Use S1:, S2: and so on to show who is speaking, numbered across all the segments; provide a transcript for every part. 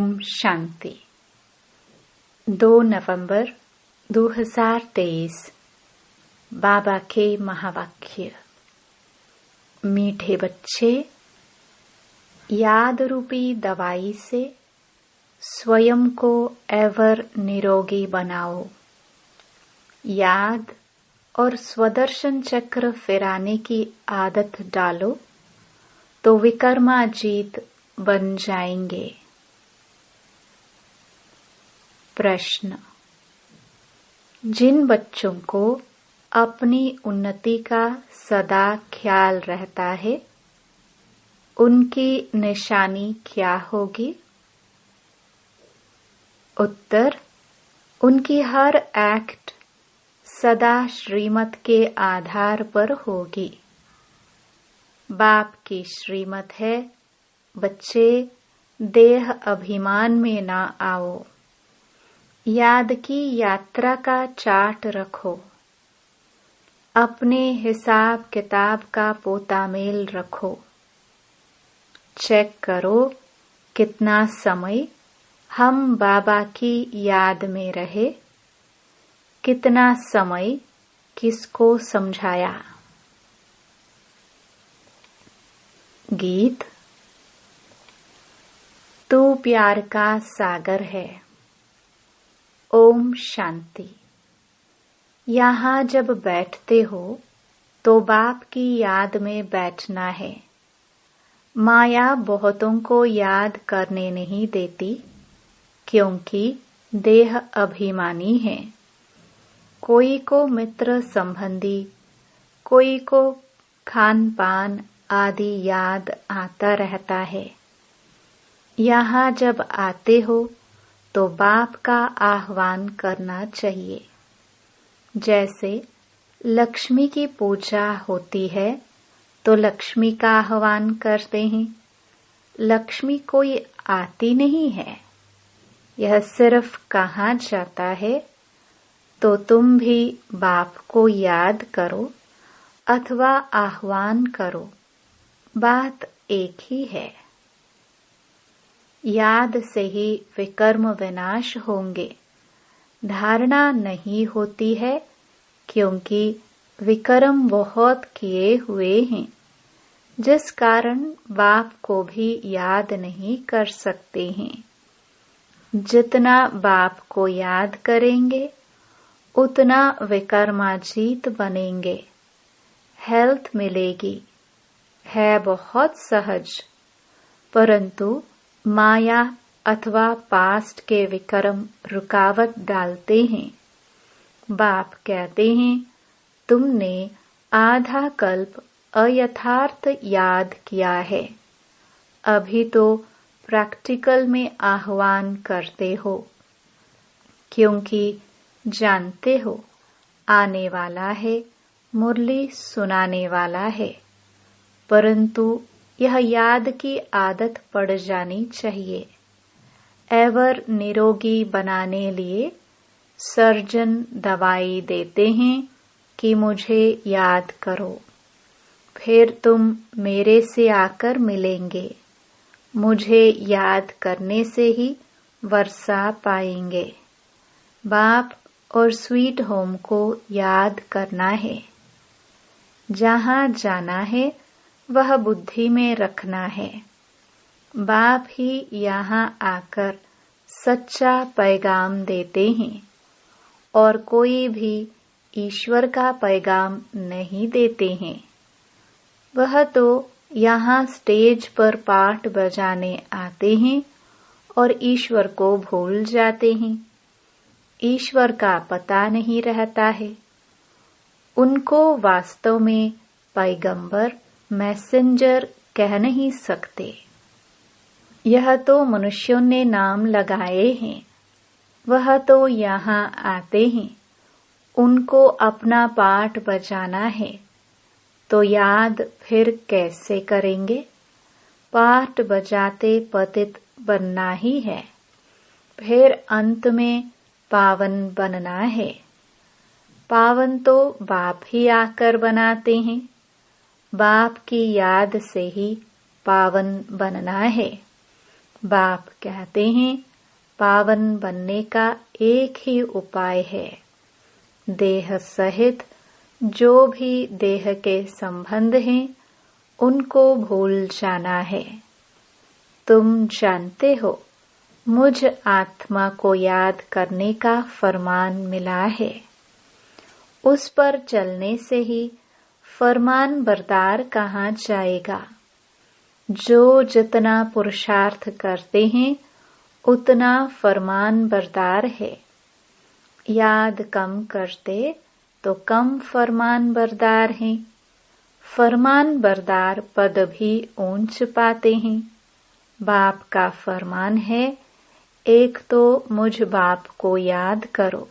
S1: ओम शांति। 2 नवंबर 2023 बाबा के महावाक्य। मीठे बच्चे, याद रूपी दवाई से स्वयं को एवर निरोगी बनाओ। याद और स्वदर्शन चक्र फिराने की आदत डालो तो विकर्माजीत बन जाएंगे। प्रश्न: जिन बच्चों को अपनी उन्नति का सदा ख्याल रहता है, उनकी निशानी क्या होगी? उत्तर: उनकी हर एक्ट सदा श्रीमत के आधार पर होगी। बाप की श्रीमत है, बच्चे देह अभिमान में ना आओ। याद की यात्रा का चार्ट रखो। अपने हिसाब किताब का पोतामेल रखो। चेक करो कितना समय हम बाबा की याद में रहे, कितना समय किसको समझाया। गीत। तू प्यार का सागर है। ओम शांति। यहाँ जब बैठते हो तो बाप की याद में बैठना है। माया बहुतों को याद करने नहीं देती, क्योंकि देह अभिमानी है। कोई को मित्र संबंधी, कोई को खान पान आदि याद आता रहता है। यहाँ जब आते हो तो बाप का आह्वान करना चाहिए। जैसे लक्ष्मी की पूजा होती है तो लक्ष्मी का आह्वान करते हैं। लक्ष्मी कोई आती नहीं है, यह सिर्फ कहा जाता है। तो तुम भी बाप को याद करो अथवा आह्वान करो, बात एक ही है। याद से ही विकर्म विनाश होंगे। धारणा नहीं होती है, क्योंकि विकर्म बहुत किए हुए हैं, जिस कारण बाप को भी याद नहीं कर सकते हैं। जितना बाप को याद करेंगे, उतना विकर्माजीत बनेंगे। हेल्थ मिलेगी, है बहुत सहज, परंतु माया अथवा पास्ट के विकर्म रुकावट डालते हैं। बाप कहते हैं, तुमने आधा कल्प अयथार्थ याद किया है, अभी तो प्रैक्टिकल में आह्वान करते हो, क्योंकि जानते हो आने वाला है, मुरली सुनाने वाला है। परंतु यह याद की आदत पड़ जानी चाहिए। एवर निरोगी बनाने लिए सर्जन दवाई देते हैं कि मुझे याद करो, फिर तुम मेरे से आकर मिलेंगे। मुझे याद करने से ही वर्षा पाएंगे। बाप और स्वीट होम को याद करना है। जहाँ जाना है वह बुद्धि में रखना है। बाप ही यहाँ आकर सच्चा पैगाम देते हैं, और कोई भी ईश्वर का पैगाम नहीं देते हैं। वह तो यहाँ स्टेज पर पाठ बजाने आते हैं और ईश्वर को भूल जाते हैं। ईश्वर का पता नहीं रहता है। उनको वास्तव में पैगंबर, मैसेंजर कह नहीं सकते। यह तो मनुष्यों ने नाम लगाए हैं। वह तो यहाँ आते हैं, उनको अपना पाठ बजाना है, तो याद फिर कैसे करेंगे? पाठ बजाते पतित बनना ही है, फिर अंत में पावन बनना है। पावन तो बाप ही आकर बनाते हैं। बाप की याद से ही पावन बनना है। बाप कहते हैं पावन बनने का एक ही उपाय है, देह सहित जो भी देह के संबंध हैं उनको भूल जाना है। तुम जानते हो मुझ आत्मा को याद करने का फरमान मिला है, उस पर चलने से ही फरमान बरदार कहाँ जाएगा। जो जितना पुरुषार्थ करते हैं उतना फरमान बरदार है, याद कम करते तो कम फरमान बरदार हैं। फरमान बरदार पद भी ऊंच पाते हैं। बाप का फरमान है, एक तो मुझ बाप को याद करो,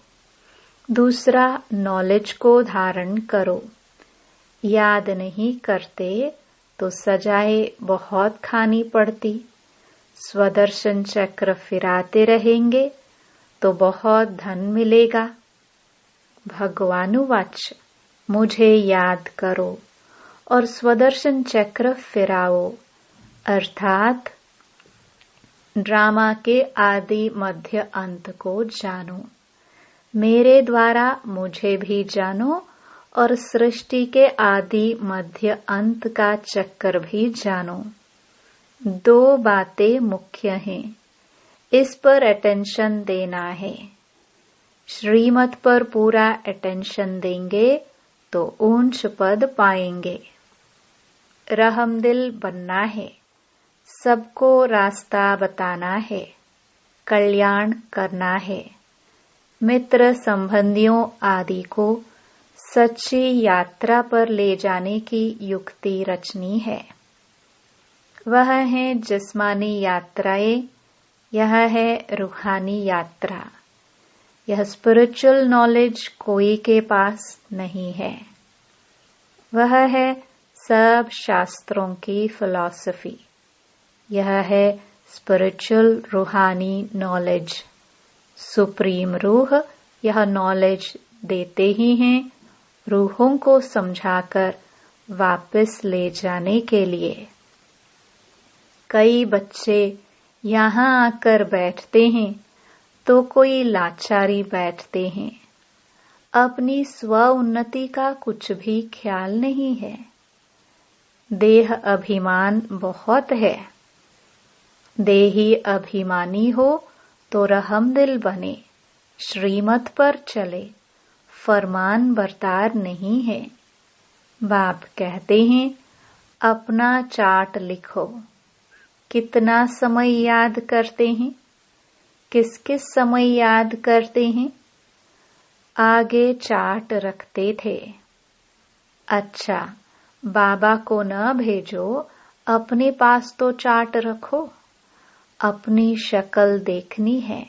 S1: दूसरा नॉलेज को धारण करो। याद नहीं करते तो सजाएं बहुत खानी पड़ती। स्वदर्शन चक्र फिराते रहेंगे तो बहुत धन मिलेगा। भगवानुवाच मुझे याद करो और स्वदर्शन चक्र फिराओ, अर्थात ड्रामा के आदि मध्य अंत को जानो। मेरे द्वारा मुझे भी जानो और सृष्टि के आदि मध्य अंत का चक्कर भी जानो। दो बातें मुख्य हैं, इस पर अटेंशन देना है। श्रीमत पर पूरा अटेंशन देंगे तो ऊंच पद पाएंगे। रहमदिल बनना है, सबको रास्ता बताना है, कल्याण करना है। मित्र संबंधियों आदि को सच्ची यात्रा पर ले जाने की युक्ति रचनी है। वह है जिस्मानी यात्राएं, यह है रूहानी यात्रा। यह स्पिरिचुअल नॉलेज कोई के पास नहीं है। वह है सब शास्त्रों की फिलॉसफी। यह है स्पिरिचुअल रूहानी नॉलेज। सुप्रीम रूह यह नॉलेज देते ही हैं, रूहों को समझाकर वापस ले जाने के लिए। कई बच्चे यहाँ आकर बैठते हैं तो कोई लाचारी बैठते हैं। अपनी स्व उन्नति का कुछ भी ख्याल नहीं है। देह अभिमान बहुत है। देही अभिमानी हो तो रहमदिल बने, श्रीमत पर चले, फरमान बरदार नहीं है। बाप कहते हैं अपना चार्ट लिखो। कितना समय याद करते हैं, किस किस समय याद करते हैं। आगे चार्ट रखते थे। अच्छा, बाबा को न भेजो, अपने पास तो चार्ट रखो। अपनी शक्ल देखनी है।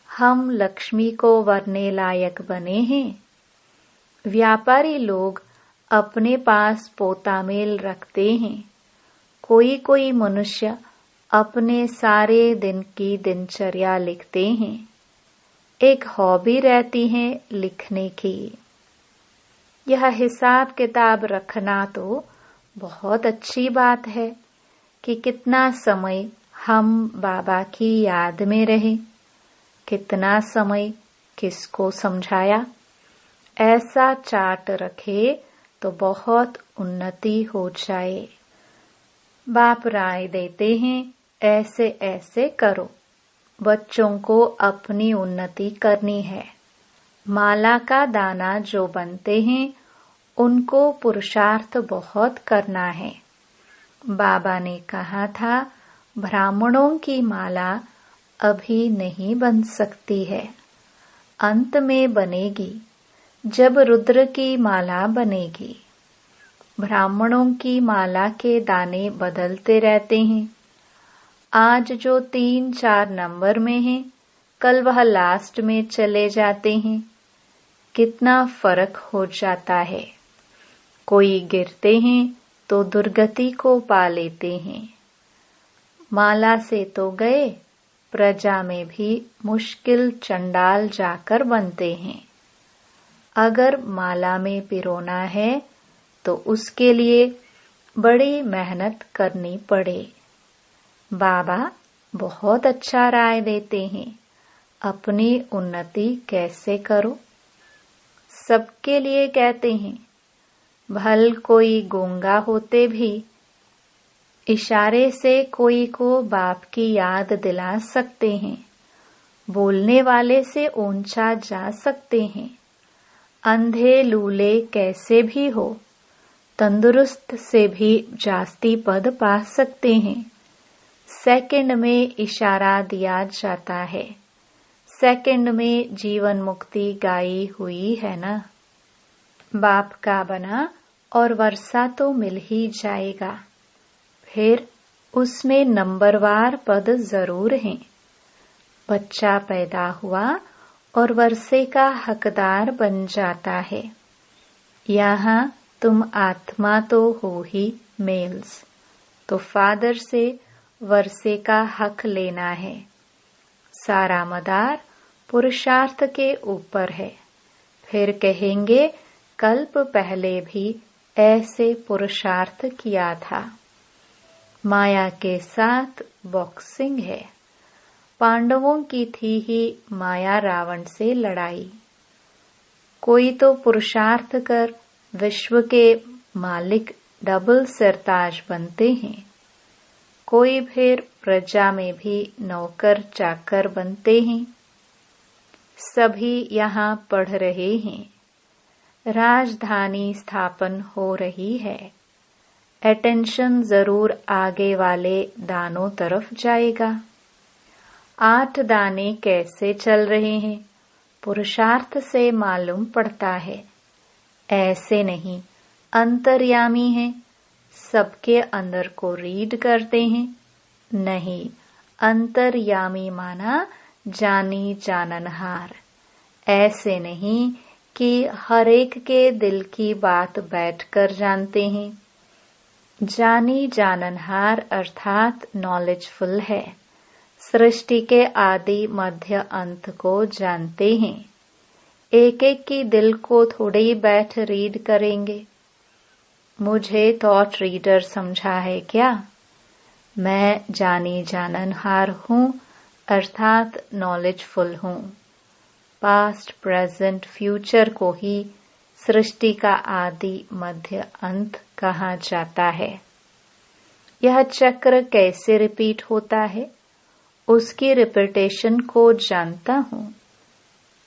S1: हम लक्ष्मी को वरने लायक बने हैं। व्यापारी लोग अपने पास पोतामेल रखते हैं। कोई कोई मनुष्य अपने सारे दिन की दिनचर्या लिखते हैं। एक हॉबी रहती है लिखने की। यह हिसाब किताब रखना तो बहुत अच्छी बात है कि कितना समय हम बाबा की याद में रहे, कितना समय किसको समझाया। ऐसा चार्ट रखे तो बहुत उन्नति हो जाए। बाप राय देते हैं ऐसे ऐसे करो। बच्चों को अपनी उन्नति करनी है। माला का दाना जो बनते हैं उनको पुरुषार्थ बहुत करना है। बाबा ने कहा था ब्राह्मणों की माला अभी नहीं बन सकती है, अंत में बनेगी जब रुद्र की माला बनेगी। ब्राह्मणों की माला के दाने बदलते रहते हैं। आज जो 3-4 नंबर में है, कल वह लास्ट में चले जाते हैं। कितना फर्क हो जाता है। कोई गिरते हैं तो दुर्गति को पा लेते हैं। माला से तो गए, प्रजा में भी मुश्किल चंडाल जाकर बनते हैं। अगर माला में पिरोना है तो उसके लिए बड़ी मेहनत करनी पड़े। बाबा बहुत अच्छा राय देते हैं, अपनी उन्नति कैसे करो। सबके लिए कहते हैं, भल कोई गूंगा होते भी इशारे से कोई को बाप की याद दिला सकते हैं। बोलने वाले से ऊंचा जा सकते हैं। अंधे लूले कैसे भी हो, तंदुरुस्त से भी जास्ती पद पा सकते हैं। सेकंड में इशारा दिया जाता है, सेकंड में जीवन मुक्ति गाई हुई है ना। बाप का बना और वर्षा तो मिल ही जाएगा, फिर उसमें नंबरवार पद जरूर हैं। बच्चा पैदा हुआ और वर्षे का हकदार बन जाता है। यहाँ तुम आत्मा तो हो ही मेल्स, तो फादर से वर्षे का हक लेना है। सारा मदार पुरुषार्थ के ऊपर है। फिर कहेंगे कल्प पहले भी ऐसे पुरुषार्थ किया था। माया के साथ बॉक्सिंग है। पांडवों की थी ही माया रावण से लड़ाई। कोई तो पुरुषार्थ कर विश्व के मालिक डबल सरताज बनते हैं, कोई फिर प्रजा में भी नौकर चाकर बनते हैं। सभी यहाँ पढ़ रहे हैं। राजधानी स्थापन हो रही है। अटेंशन जरूर आगे वाले दानों तरफ जाएगा। 8 दाने कैसे चल रहे हैं, पुरुषार्थ से मालूम पड़ता है। ऐसे नहीं अंतर्यामी हैं, सबके अंदर को रीड करते हैं। नहीं, अंतर्यामी माना जानी जाननहार। ऐसे नहीं कि हर एक के दिल की बात बैठकर जानते हैं। जानी जाननहार अर्थात नॉलेजफुल है। सृष्टि के आदि मध्य अंत को जानते हैं। एक एक की दिल को थोड़े बैठ रीड करेंगे। मुझे थॉट रीडर समझा है क्या? मैं जानी जाननहार हूँ अर्थात नॉलेजफुल हूँ। पास्ट प्रेजेंट फ्यूचर को ही सृष्टि का आदि मध्य अंत कहा जाता है। यह चक्र कैसे रिपीट होता है, उसकी रिपीटेशन को जानता हूँ।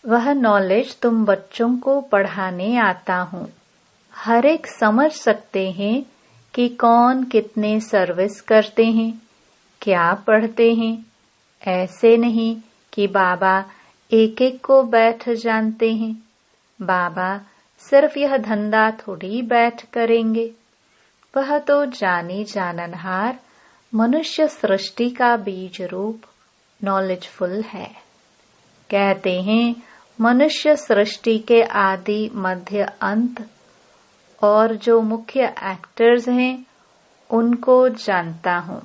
S1: वह नॉलेज तुम बच्चों को पढ़ाने आता हूँ। हर एक समझ सकते हैं कि कौन कितने सर्विस करते हैं, क्या पढ़ते हैं। ऐसे नहीं कि बाबा एक एक को बैठ जानते हैं। बाबा सिर्फ यह धंधा थोड़ी बैठ करेंगे। वह तो जानी जाननहार मनुष्य सृष्टि का बीज रूप नॉलेजफुल है। कहते हैं मनुष्य सृष्टि के आदि मध्य अंत और जो मुख्य एक्टर्स हैं उनको जानता हूँ।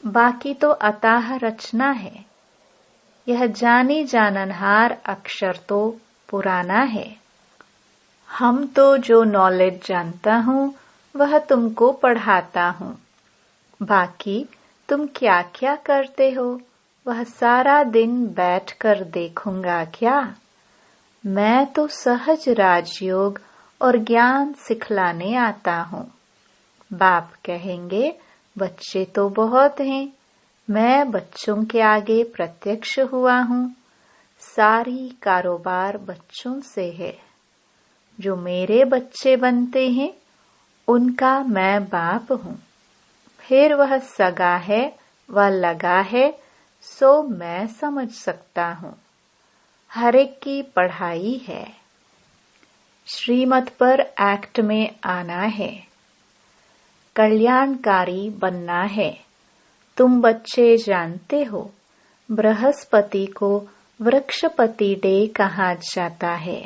S1: बाकी तो अताह रचना है। यह जानी जाननहार अक्षर तो पुराना है। हम तो जो नॉलेज जानता हूँ वह तुमको पढ़ाता हूँ। बाकी तुम क्या क्या करते हो वह सारा दिन बैठकर देखूंगा क्या? मैं तो सहज राजयोग और ज्ञान सिखलाने आता हूँ। बाप कहेंगे बच्चे तो बहुत हैं, मैं बच्चों के आगे प्रत्यक्ष हुआ हूँ। सारी कारोबार बच्चों से है। जो मेरे बच्चे बनते हैं उनका मैं बाप हूँ। फिर वह सगा है व लगा है सो मैं समझ सकता हूँ। हर एक की पढ़ाई है। श्रीमत पर एक्ट में आना है। कल्याणकारी बनना है। तुम बच्चे जानते हो बृहस्पति को वृक्षपति डे कहा जाता है।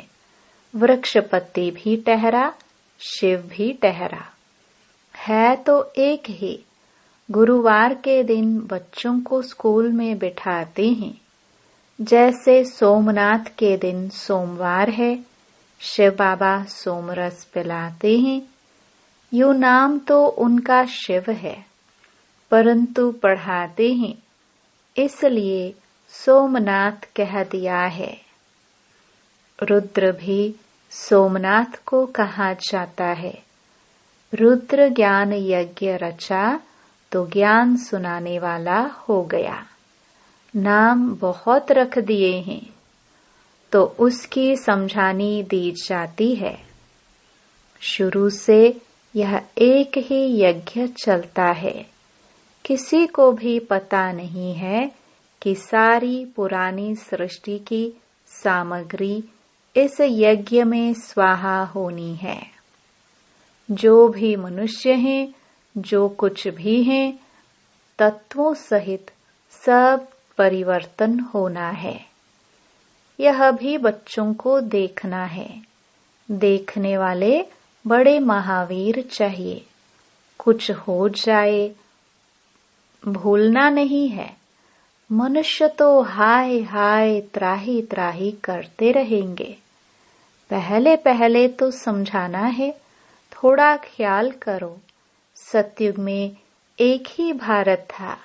S1: वृक्षपति भी ठहरा, शिव भी ठहरा, है तो एक ही। गुरुवार के दिन बच्चों को स्कूल में बिठाते हैं। जैसे सोमनाथ के दिन सोमवार है, शिव बाबा सोमरस पिलाते हैं। यूं नाम तो उनका शिव है, परंतु पढ़ाते हैं इसलिए सोमनाथ कह दिया है। रुद्र भी सोमनाथ को कहा जाता है। रुद्र ज्ञान यज्ञ रचा तो ज्ञान सुनाने वाला हो गया। नाम बहुत रख दिए हैं तो उसकी समझानी दी जाती है। शुरू से यह एक ही यज्ञ चलता है। किसी को भी पता नहीं है कि सारी पुरानी सृष्टि की सामग्री इस यज्ञ में स्वाहा होनी है। जो भी मनुष्य हैं, जो कुछ भी हैं, तत्वों सहित सब परिवर्तन होना है। यह भी बच्चों को देखना है। देखने वाले बड़े महावीर चाहिए। कुछ हो जाए भूलना नहीं है। मनुष्य तो हाय हाय त्राही त्राही करते रहेंगे। पहले पहले तो समझाना है, थोड़ा ख्याल करो। सतयुग में एक ही भारत था।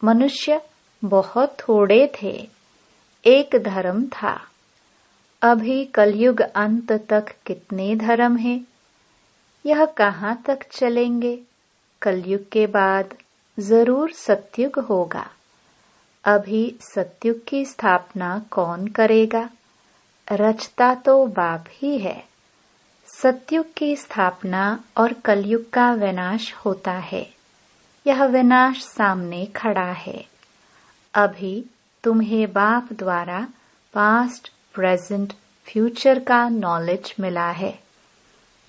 S1: मनुष्य बहुत थोड़े थे। एक धर्म था। अभी कलयुग अंत तक कितने धर्म हैं? यह कहाँ तक चलेंगे? कलयुग के बाद जरूर सतयुग होगा। अभी सतयुग की स्थापना कौन करेगा? रचता तो बाप ही है। सतयुग की स्थापना और कलयुग का विनाश होता है। यह विनाश सामने खड़ा है। अभी तुम्हें बाप द्वारा पास्ट, प्रेजेंट, फ्यूचर का नॉलेज मिला है।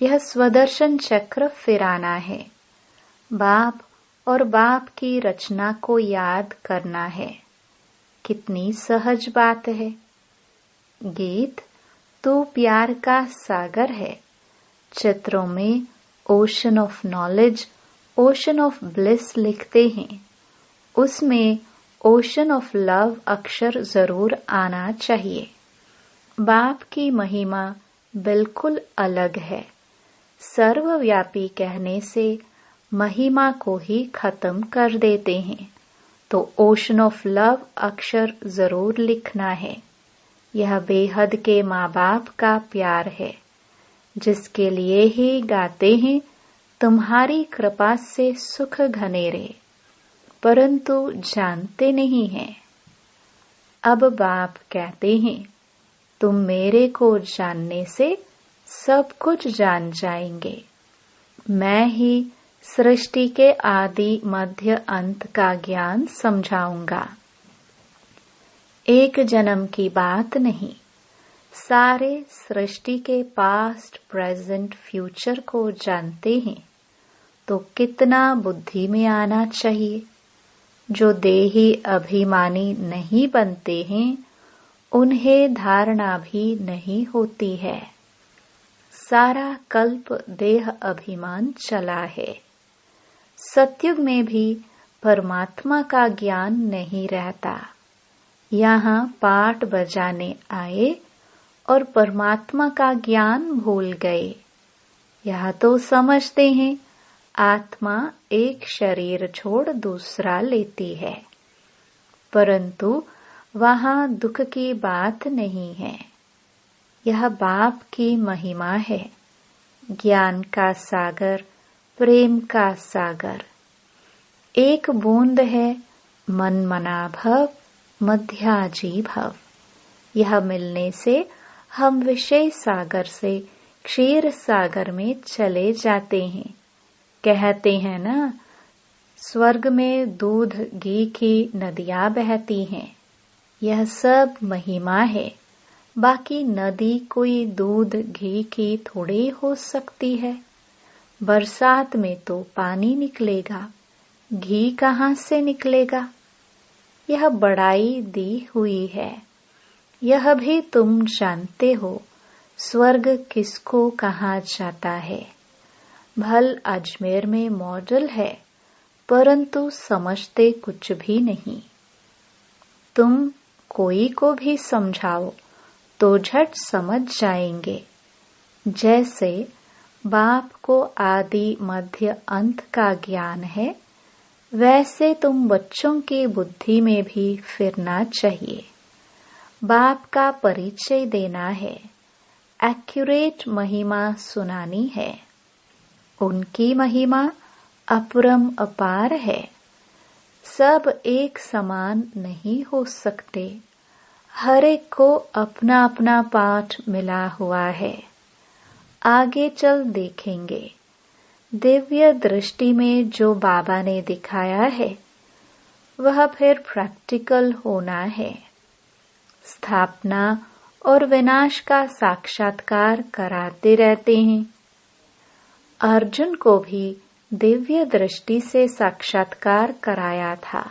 S1: यह स्वदर्शन चक्र फिराना है। बाप और बाप की रचना को याद करना है। कितनी सहज बात है। गीत तू प्यार का सागर है। चित्रों में ocean of knowledge, ocean of bliss लिखते हैं। उसमें ओशन ऑफ लव अक्षर जरूर आना चाहिए। बाप की महिमा बिल्कुल अलग है। सर्वव्यापी कहने से महिमा को ही खत्म कर देते हैं। तो ओशन ऑफ लव अक्षर जरूर लिखना है। यह बेहद के माँ बाप का प्यार है, जिसके लिए ही गाते हैं तुम्हारी कृपा से सुख घनेरे, परंतु जानते नहीं हैं। अब बाप कहते हैं तुम मेरे को जानने से सब कुछ जान जाएंगे। मैं ही सृष्टि के आदि मध्य अंत का ज्ञान समझाऊंगा। एक जन्म की बात नहीं, सारे सृष्टि के पास्ट, प्रेजेंट, फ्यूचर को जानते हैं तो कितना बुद्धि में आना चाहिए। जो देही अभिमानी नहीं बनते हैं उन्हें धारणा भी नहीं होती है। सारा कल्प देह अभिमान चला है। सतयुग में भी परमात्मा का ज्ञान नहीं रहता। यहाँ पाठ बजाने आए और परमात्मा का ज्ञान भूल गए। यह तो समझते हैं आत्मा एक शरीर छोड़ दूसरा लेती है, परंतु वहाँ दुख की बात नहीं है। यह बाप की महिमा है। ज्ञान का सागर, प्रेम का सागर। एक बूंद है मन मना भव, मध्याजी भव। यह मिलने से हम विषय सागर से क्षीर सागर में चले जाते हैं। कहते हैं ना, स्वर्ग में दूध घी की नदियां बहती हैं। यह सब महिमा है। बाकी नदी कोई दूध घी की थोड़ी हो सकती है। बरसात में तो पानी निकलेगा, घी कहाँ से निकलेगा? यह बड़ाई दी हुई है। यह भी तुम जानते हो स्वर्ग किसको कहा जाता है। भल अजमेर में मॉडल है, परंतु समझते कुछ भी नहीं। तुम कोई को भी समझाओ तो झट समझ जाएंगे। जैसे बाप को आदि मध्य अंत का ज्ञान है, वैसे तुम बच्चों की बुद्धि में भी फिरना चाहिए। बाप का परिचय देना है, एक्यूरेट महिमा सुनानी है। उनकी महिमा अपरम अपार है। सब एक समान नहीं हो सकते। हर एक को अपना अपना पाठ मिला हुआ है। आगे चल देखेंगे। दिव्य दृष्टि में जो बाबा ने दिखाया है वह फिर प्रैक्टिकल होना है। स्थापना और विनाश का साक्षात्कार कराते रहते हैं। अर्जुन को भी दिव्य दृष्टि से साक्षात्कार कराया था,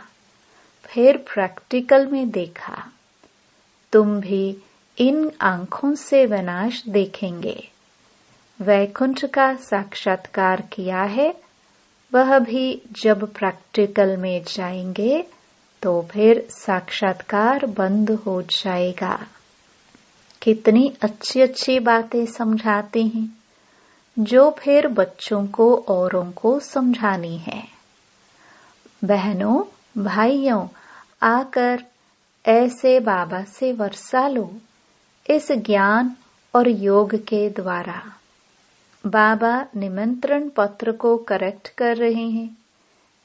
S1: फिर प्रैक्टिकल में देखा। तुम भी इन आंखों से विनाश देखेंगे। वैकुंठ का साक्षात्कार किया है, वह भी जब प्रैक्टिकल में जाएंगे तो फिर साक्षात्कार बंद हो जाएगा। कितनी अच्छी अच्छी बातें समझाते हैं, जो फिर बच्चों को औरों को समझानी है। बहनों भाइयों, आकर ऐसे बाबा से वर्षा लो इस ज्ञान और योग के द्वारा। बाबा निमंत्रण पत्र को करेक्ट कर रहे हैं,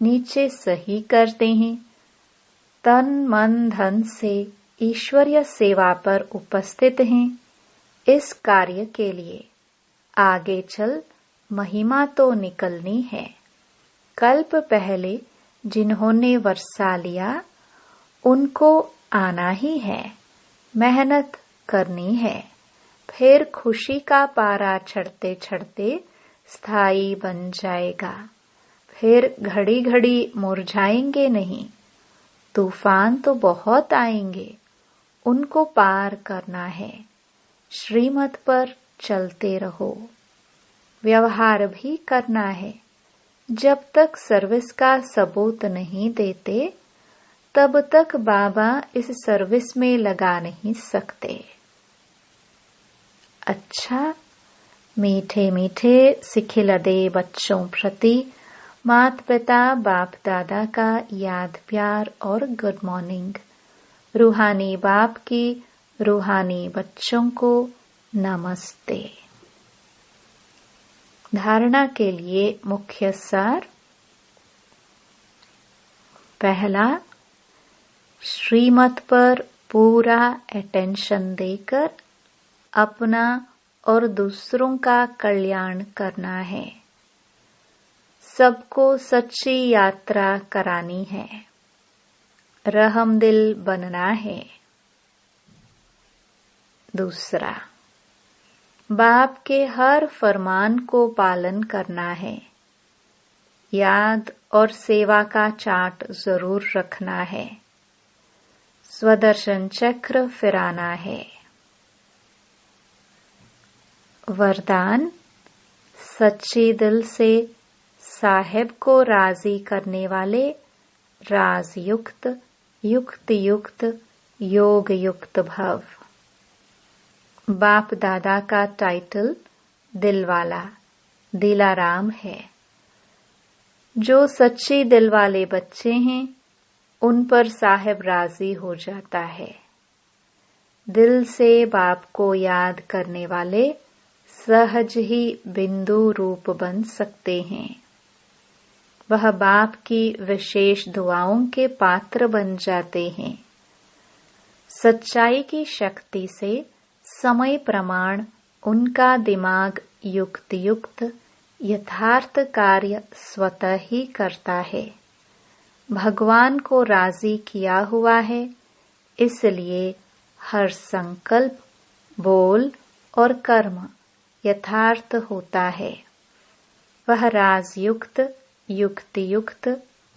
S1: नीचे सही करते हैं। तन मन धन से ईश्वरीय सेवा पर उपस्थित हैं। इस कार्य के लिए आगे चल महिमा तो निकलनी है। कल्प पहले जिन्होंने वर्षा लिया उनको आना ही है, मेहनत करनी है। फिर खुशी का पारा चढ़ते चढ़ते स्थायी बन जाएगा। फिर घड़ी घड़ी मुरझाएंगे नहीं। तूफान तो बहुत आएंगे, उनको पार करना है। श्रीमत पर चलते रहो। व्यवहार भी करना है। जब तक सर्विस का सबूत नहीं देते तब तक बाबा इस सर्विस में लगा नहीं सकते। अच्छा, मीठे मीठे सिखिलदे बच्चों प्रति माता पिता बाप दादा का याद प्यार और गुड मॉर्निंग। रूहानी बाप की रूहानी बच्चों को नमस्ते। धारणा के लिए मुख्य सार। पहला, श्रीमत पर पूरा अटेंशन देकर अपना और दूसरों का कल्याण करना है। सबको सच्ची यात्रा करानी है। रहमदिल बनना है। दूसरा, बाप के हर फरमान को पालन करना है। याद और सेवा का चार्ट जरूर रखना है। स्वदर्शन चक्र फिराना है। वरदान, सच्चे दिल से साहेब को राजी करने वाले राजयुक्त युक्त युक्त योग युक्त भव। बाप दादा का टाइटल दिलवाला दिलाराम है। जो सच्चे दिल वाले बच्चे हैं उन पर साहेब राजी हो जाता है। दिल से बाप को याद करने वाले सहज ही बिंदु रूप बन सकते हैं। वह बाप की विशेष दुआओं के पात्र बन जाते हैं। सच्चाई की शक्ति से समय प्रमाण उनका दिमाग युक्त युक्त यथार्थ कार्य स्वतः ही करता है। भगवान को राजी किया हुआ है, इसलिए हर संकल्प, बोल और कर्म यथार्थ होता है। वह राजयुक्त युक्त युक्त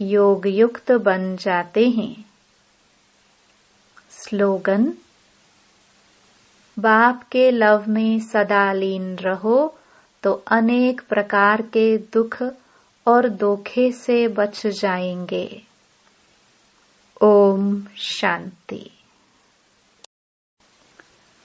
S1: योग युक्त बन जाते हैं। स्लोगन, बाप के लव में सदा लीन रहो तो अनेक प्रकार के दुख और धोखे से बच जाएंगे। ओम शांति।